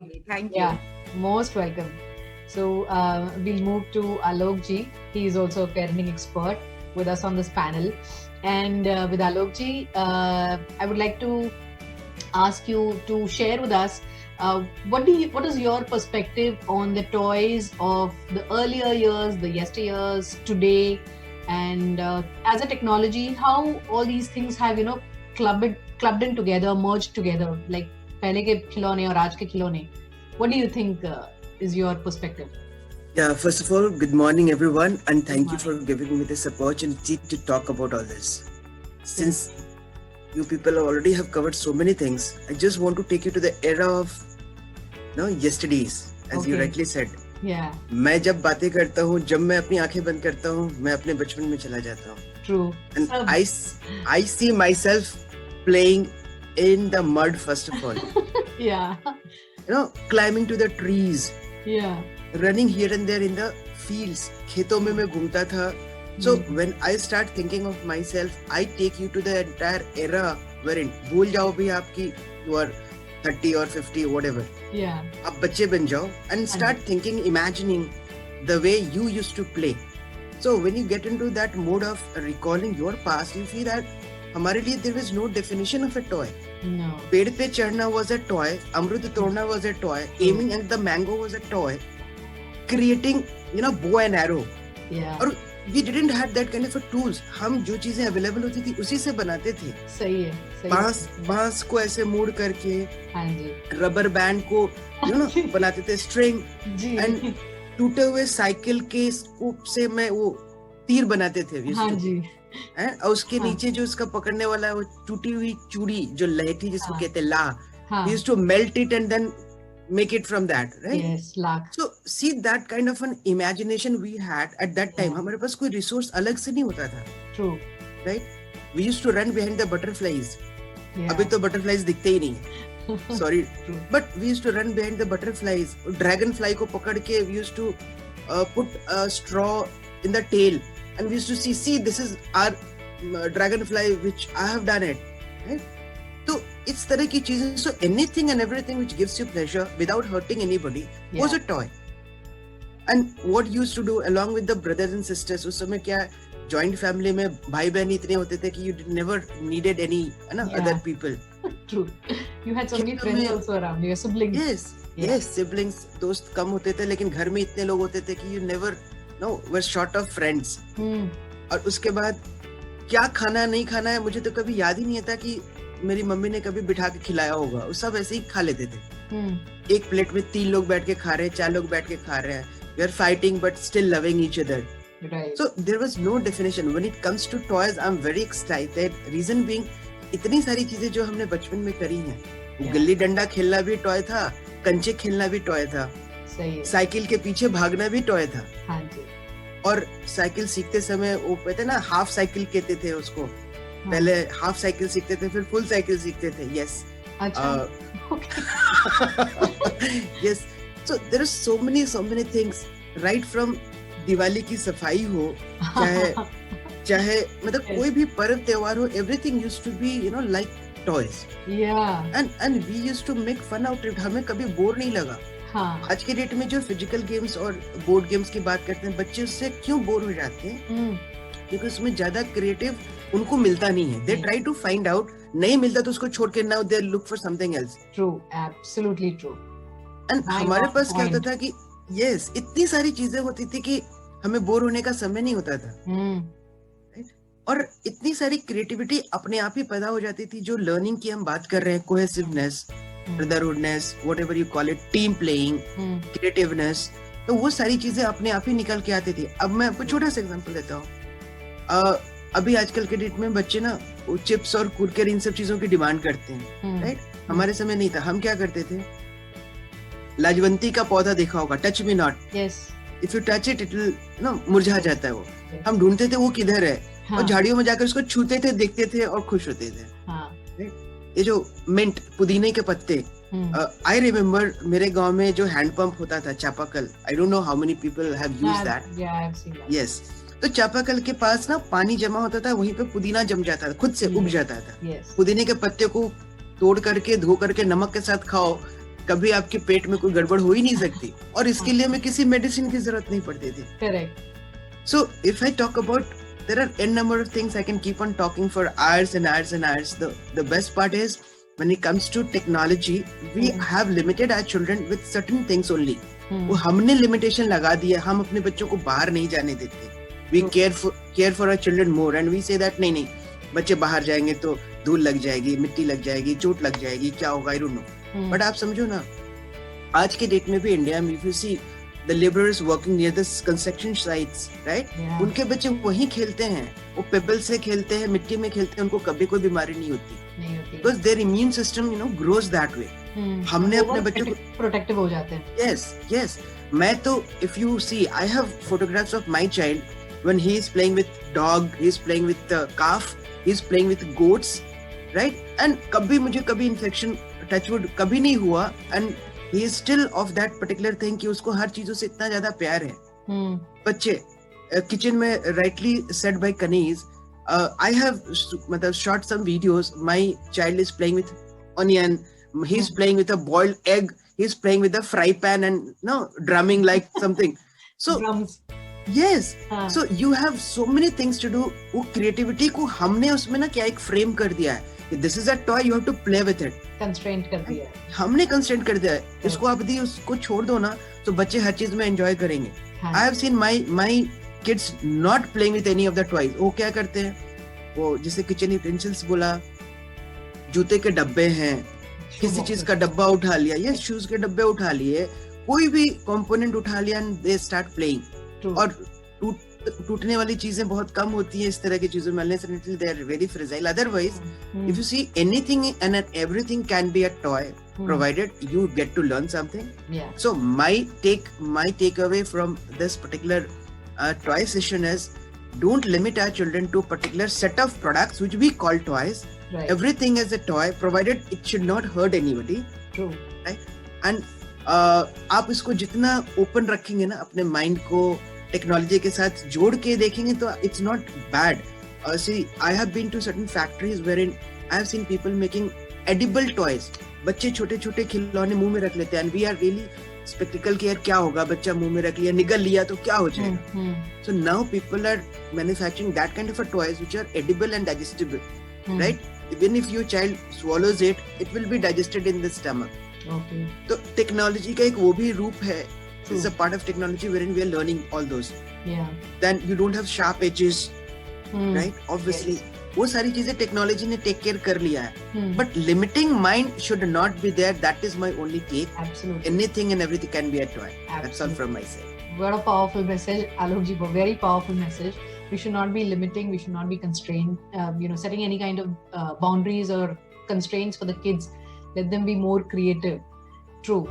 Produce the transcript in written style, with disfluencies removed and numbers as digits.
Thank Yeah, you. most welcome. So we'll move to Alok ji. He is also a parenting expert with us on this panel. And with Alok ji, I would like to ask you to share with us what is your perspective on the toys of the earlier years, the yesteryears, today, and as a technology, how all these things have clubbed in together, merged together, like पहले के खिलौने और आज के खिलौने. What do you think is your perspective? Yeah, first of all, good morning, everyone, and Good thank you for morning. giving me this opportunity to talk about all this. Since you people already have covered so many things, I just want to take you to the era of yesterdays, as you Okay. rightly said. Yeah, मैं जब बातें करता हूँ, जब मैं अपनी आंखें बंद करता हूँ, मैं अपने बचपन में चला जाता हूँ. true. And Sab. I see myself playing in the mud first of all. Yeah, Climbing to the trees, yeah. running here and there in the fields. खेतों में मैं घूमता था. So when I start thinking of myself, I take you to the entire era wherein भूल जाओ भी आपकी you are 30 or 50 whatever. Yeah. आप बच्चे बन जाओ and start thinking, imagining the way you used to play. So when you get into that mode of recalling your past, you see that हमारे लिए there was no definition of a toy. No. पेड़ पे चढ़ना was a toy, अमरूद तोड़ना was a toy, aiming at the mango was a toy, creating bow and arrow. Yeah. और we didn't have that kind of a tools. हम जो चीजें available होती थी उसी से बनाते थे. सही है. सही बांस को ऐसे मोड़ करके, हाँ जी. रबर बैंड को बनाते थे स्ट्रिंग, जी. एंड टूटे हुए साइकिल के स्कूप से मैं वो तीर बनाते थे. हाँ जी. और उसके नीचे जो उसका पकड़ने वाला वो टूटी हुई चूड़ी जो लहठी जिसको कहते हैं ला, we used to melt it and then make it from that, right? Yes, lakh. So see that kind of an imagination we had at that time. हमारे पास कोई resource अलग से नहीं होता था. True. Right? We used to run behind the butterflies. Yeah. अभी तो butterflies दिखते ही नहीं. Sorry. True. But we used to run behind the butterflies. Dragonfly को पकड़ के we used to put a straw in the tail and we used to see this is our dragonfly which I have done it. Right? तो इस तरह की चीजें, so anything and everything which gives you pleasure without hurting anybody was a toy. And what used to do along with the brothers and sisters, उस समय क्या joint family में भाई बहन इतने होते थे कि you never needed any other people. True. You had so many friends also around you, your siblings. Yes, siblings, दोस्त कम होते थे लेकिन घर में इतने लोग होते थे कि you never were short of friends. और उसके बाद क्या खाना नहीं खाना है मुझे तो कभी याद ही नहीं आता कि मेरी मम्मी ने कभी बिठा के खिलाया होगा. वो सब ऐसे ही खा लेते थे. एक प्लेट में 3 लोग बैठ के खा रहे हैं, 4 लोग बैठ के खा रहे हैं. We are fighting but still loving each other. Right. So there was no definition. When it comes to toys, I'm very excited. Reason being, इतनी सारी चीजें जो हमने बचपन में करी हैं. गिल्ली डंडा खेलना भी टॉय था, कंचे खेलना भी टॉय था. सही है. साइकिल के पीछे भागना भी टॉय था. हाँ जी. और साइकिल सीखते समय वो कहते ना हाफ साइकिल कहते थे उसको. पहले हाफ साइकिल सीखते थे, फिर फुल साइकिल सीखते थे. Yes. अच्छा. Yes. So there are so many things, right from Diwali की सफाई हो, चाहे मतलब कोई भी पर्व त्योहार हो, everything used to be like toys. Yeah. And we used to make fun out of it. हमें कभी बोर नहीं लगा. हाँ. आज के डेट में जो फिजिकल गेम्स और बोर्ड गेम्स की बात करते हैं, बच्चे उससे क्यों बोर हो जाते हैं? क्योंकि उसमें ज्यादा क्रिएटिव उनको मिलता नहीं है. They try to find out, नहीं मिलता तो उसको छोड़ के now they look for something else. True, absolutely true. And हमारे पास क्या होता था कि yes, इतनी सारी चीजें होती थी कि हमें बोर होने का समय नहीं होता था. और इतनी सारी क्रिएटिविटी अपने आप ही पैदा हो जाती थी. जो लर्निंग की हम बात कर रहे हैं, cohesiveness, brotherhoodness, whatever you call it, team playing, creativeness, तो वो सारी चीजें अपने आप ही निकल के आती थी. अब मैं आपको छोटा सा एग्जांपल देता हूँ. अभी आजकल के डेट में बच्चे ना चिप्स और कुरकुरे इन सब चीजों की डिमांड करते हैं. राइट? हमारे समय नहीं था. हम क्या करते थे? लाजवंती का पौधा देखा होगा, touch me not. If you touch it will मुरझा जाता है वो. हम ढूंढते थे वो किधर है. और झाड़ियों में जाकर उसको छूते थे, देखते थे और खुश होते थे. ये जो मिंट, पुदीने के पत्ते, आई रिमेम्बर मेरे गांव में जो हैंडपंप होता था, चापाकल. I don't know how many people have used that. Yes. तो चापाकल के पास ना पानी जमा होता था, वहीं पे पुदीना जम जाता था, खुद से उग जाता था. पुदीने के पत्ते को तोड़ करके, धो करके, नमक के साथ खाओ कभी आपके पेट में कोई गड़बड़ हो ही नहीं सकती, और इसके लिए हमें किसी मेडिसिन की जरूरत नहीं पड़ती थी. Correct. So if I talk about, there are n number of things I can keep on talking for hours and hours and hours. The best part is when it comes to technology, we have limited our children with certain things only. वो हमने limitation लगा दिया, हम अपने बच्चों को बाहर नहीं जाने देते. We care for our children more and we say that नहीं बच्चे बाहर जाएंगे तो धूल लग जाएगी, मिट्टी लग जाएगी, चोट लग जाएगी, क्या होगा, I don't know. बट आप समझो ना, आज के डेट में भी इंडिया में if you see the laborers working near the construction sites, right? Yeah. उनके बच्चे वहीं खेलते हैं, वो पेबल से खेलते हैं, मिट्टी में खेलते हैं, उनको कभी कोई बीमारी नहीं होती. Because their immune system, grows that way. हमने अपने बच्चों को प्रोटेक्टिव हो जाते हैं. Yes. मैं तो if you see, I have photographs of my child when he is playing with dog, he is playing with calf, he is playing with goats, right? And कभी मुझे कभी infection touchwood कभी नहीं हुआ, and he is still of that particular thing कि उसको हर चीजों से इतना ज्यादा प्यार है. बच्चे किचन में rightly said by Kaniz, I have मतलब shot some videos. My child is playing with onion, he is playing with a boiled egg, he is playing with a fry pan and drumming like something. So drums. Yes. So you have so many things to do. वो creativity को हमने उसमें ना क्या एक frame कर दिया है. This is a toy, you have to play with it. Constraint कर दिया है. हमने constraint कर दिया है. इसको आप यदि उसको छोड़ दो ना, तो बच्चे हर चीज में enjoy करेंगे. I have seen my kids not playing with any of the toys. वो क्या करते हैं? वो जिसे kitchen utensils बोला, जूते के डब्बे हैं, किसी चीज का डब्बा उठा लिया, या शूज के डब्बे उठा लिए, कोई भी component उठा लिया and they start playing. और टूटने वाली चीजें बहुत कम होती हैं इस तरह की चीजों में, unless they are very fragile. Otherwise, if you see anything and everything can be a toy, provided you get to learn something. Yeah. So my takeaway from this particular toy session is, don't limit our children to a particular set of products which we call toys. Right. Everything is a toy, provided it should not hurt anybody. True. Right? And आप इसको जितना open रखेंगे ना, अपने mind को technology के साथ जोड़ के देखेंगे, तो it's not bad. See, I have been to certain factories wherein I have seen people making edible toys. बच्चे छोटे छोटे खिलौने मुंह में रख लेते हैं, and we are really spectacle कि यार क्या होगा, बच्चा मुंह में रख लिया, निगल लिया तो क्या हो जाएगा. So now people are manufacturing that kind of a toys which are edible and digestible, right? Even if your child swallows it, it will be digested in the stomach. Okay. तो टेक्नोलॉजी का एक वो भी रूप है. It's a part of technology wherein we are learning all those. Yeah. Then you don't have sharp edges, right? Obviously, वो सारी चीजें टेक्नोलॉजी ने टेक केयर कर लिया है. But limiting mind should not be there. That is my only take. Absolutely. Anything and everything can be a toy. Absolutely. That's all from my side. What a powerful message, Alok ji. Very powerful message. We should not be limiting. We should not be constrained. Setting any kind of boundaries or constraints for the kids. Let them be more creative. True.